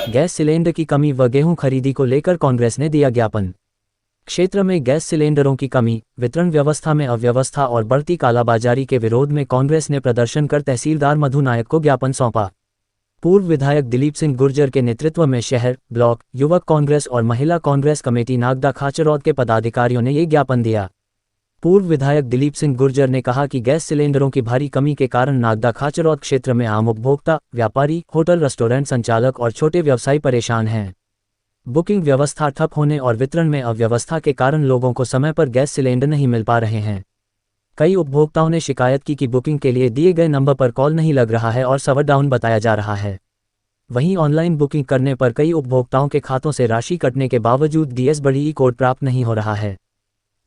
Gas cylinder की कमी व गेहूं खरीदी को लेकर कांग्रेस ने दिया ज्ञापन। क्षेत्र में गैस सिलेंडरों की कमी, वितरण व्यवस्था में अव्यवस्था और बढ़ती कालाबाजारी के विरोध में कांग्रेस ने प्रदर्शन कर तहसीलदार मधु नायक को ज्ञापन सौंपा। पूर्व विधायक दिलीप सिंह गुर्जर के नेतृत्व में शहर, ब्लॉक, युवक कांग्रेस और महिला कांग्रेस कमेटी नागदा खाचरौद के पदाधिकारियों ने ये ज्ञापन दिया। पूर्व विधायक दिलीप सिंह गुर्जर ने कहा कि गैस सिलेंडरों की भारी कमी के कारण नागदा खाचरौद क्षेत्र में आम उपभोक्ता, व्यापारी, होटल रेस्टोरेंट संचालक और छोटे व्यवसायी परेशान हैं। बुकिंग व्यवस्था ठप होने और वितरण में अव्यवस्था के कारण लोगों को समय पर गैस सिलेंडर नहीं मिल पा रहे हैं। कई उपभोक्ताओं ने शिकायत की कि बुकिंग के लिए दिए गए नंबर पर कॉल नहीं लग रहा है और सर्वर डाउन बताया जा रहा है। वहीं ऑनलाइन बुकिंग करने पर कई उपभोक्ताओं के खातों से राशि कटने के बावजूद DSBD कोड प्राप्त नहीं हो रहा है।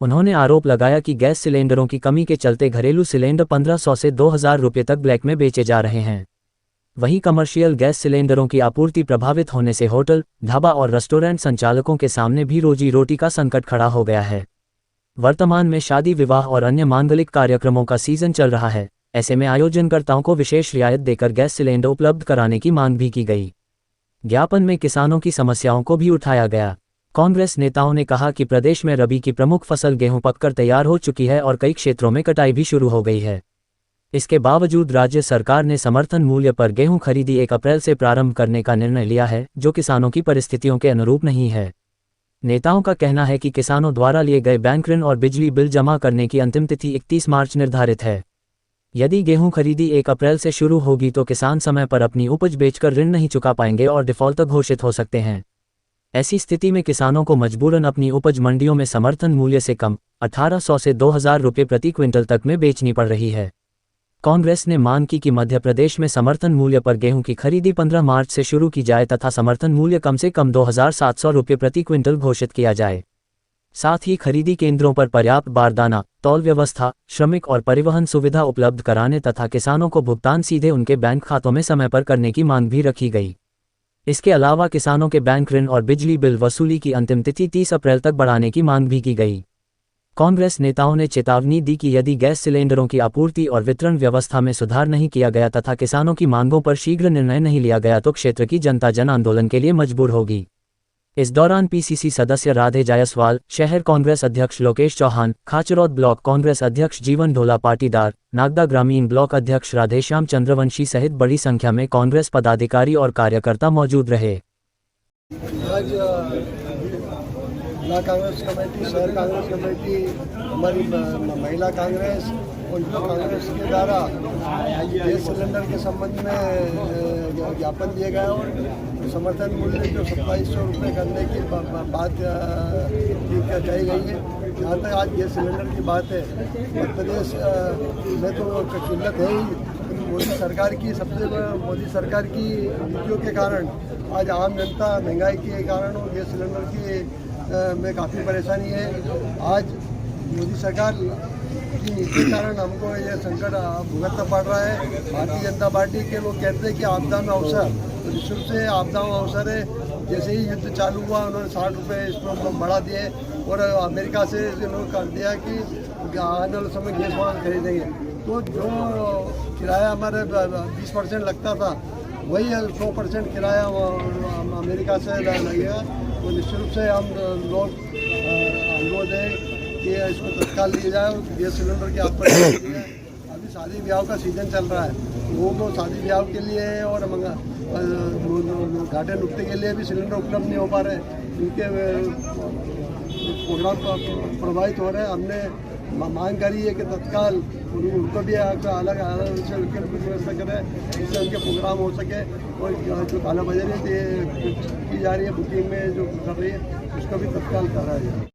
उन्होंने आरोप लगाया कि गैस सिलेंडरों की कमी के चलते घरेलू सिलेंडर 1500 से 2000 रुपये तक ब्लैक में बेचे जा रहे हैं। वहीं कमर्शियल गैस सिलेंडरों की आपूर्ति प्रभावित होने से होटल, ढाबा और रेस्टोरेंट संचालकों के सामने भी रोजी रोटी का संकट खड़ा हो गया है। वर्तमान में शादी, विवाह और अन्य मांगलिक कार्यक्रमों का सीजन चल रहा है। ऐसे में आयोजनकर्ताओं को विशेष रियायत देकर गैस सिलेंडर उपलब्ध कराने की मांग भी की गई। ज्ञापन में किसानों की समस्याओं को भी उठाया गया। कांग्रेस नेताओं ने कहा कि प्रदेश में रबी की प्रमुख फसल गेहूं पककर तैयार हो चुकी है और कई क्षेत्रों में कटाई भी शुरू हो गई है। इसके बावजूद राज्य सरकार ने समर्थन मूल्य पर गेहूं खरीदी 1 अप्रैल से प्रारंभ करने का निर्णय लिया है, जो किसानों की परिस्थितियों के अनुरूप नहीं है। नेताओं का कहना है कि किसानों द्वारा लिए गए बैंक ऋण और बिजली बिल जमा करने की अंतिम तिथि 31 मार्च निर्धारित है। यदि गेहूं खरीदी 1 अप्रैल से शुरू होगी तो किसान समय पर अपनी उपज बेचकर ऋण नहीं चुका पाएंगे और डिफॉल्टर घोषित हो सकते हैं। ऐसी स्थिति में किसानों को मजबूरन अपनी उपज मंडियों में समर्थन मूल्य से कम 1800 से 2000 रुपये प्रति क्विंटल तक में बेचनी पड़ रही है। कांग्रेस ने मांग की कि मध्य प्रदेश में समर्थन मूल्य पर गेहूं की खरीदी 15 मार्च से शुरू की जाए तथा समर्थन मूल्य कम से कम 2700 रुपये प्रति क्विंटल घोषित किया जाए। साथ ही खरीदी केंद्रों पर पर्याप्त बारदाना, तौल व्यवस्था, श्रमिक और परिवहन सुविधा उपलब्ध कराने तथा किसानों को भुगतान सीधे उनके बैंक खातों में समय पर करने की मांग भी रखी गई। इसके अलावा किसानों के बैंक ऋण और बिजली बिल वसूली की अंतिम तिथि 30 अप्रैल तक बढ़ाने की मांग भी की गई। कांग्रेस नेताओं ने चेतावनी दी कि यदि गैस सिलेंडरों की आपूर्ति और वितरण व्यवस्था में सुधार नहीं किया गया तथा किसानों की मांगों पर शीघ्र निर्णय नहीं लिया गया तो क्षेत्र की जनता जन आंदोलन के लिए मजबूर होगी। इस दौरान PCC सदस्य राधे जायसवाल, शहर कांग्रेस अध्यक्ष लोकेश चौहान, खाचरौद ब्लॉक कांग्रेस अध्यक्ष जीवन ढोला पाटीदार, नागदा ग्रामीण ब्लॉक अध्यक्ष राधेश्याम चंद्रवंशी सहित बड़ी संख्या में कांग्रेस पदाधिकारी और कार्यकर्ता मौजूद रहे। आज जिला कांग्रेस कमेटी, शहर कांग्रेस कमेटी, हमारी महिला कांग्रेस और युवा कांग्रेस के द्वारा गैस सिलेंडर के संबंध में ज्ञापन दिए गए और समर्थन मूल्य जो 2700 रुपये करने की बात कही गई है। जहाँ तक आज गैस सिलेंडर की बात है, मध्य प्रदेश में तो किल्लत है ही। मोदी सरकार की नीतियों के कारण आज आम जनता महंगाई के कारण और गैस सिलेंडर की में काफ़ी परेशानी है। आज मोदी सरकार की नीति के कारण हमको ये संकट भुगतना पड़ रहा है। भारतीय जनता पार्टी के लोग कहते हैं कि आपदा में अवसर, तो निःशुल्क से आपदा में अवसर है। जैसे ही युद्ध चालू हुआ उन्होंने 60 रुपये इसमें बढ़ा दिए और अमेरिका से इन्होंने कर दिया कि आने वाले समय गैस वहाँ खरीदेंगे। तो जो किराया हमारे 20% लगता था वही 100% किराया अमेरिका से लगेगा। तो निःशुल्क से हम लोग अनुरोध है कि इसको तत्काल लिया जाए और गैस सिलेंडर की आपूर्ति। अभी शादी ब्याह का सीजन चल रहा है, लोगों को शादी ब्याह के लिए और घाटे नुकते के लिए भी सिलेंडर उपलब्ध नहीं हो पा रहे, उनके प्रोग्राम प्रभावित हो रहे हैं। हमने मांग करी है कि तत्काल उनको भी अलग व्यवस्था करें जिससे उनके प्रोग्राम हो सके और जो कालाबाजारी की जा रही है बुकिंग में जो कर रही है उसको भी तत्काल कराया जाए।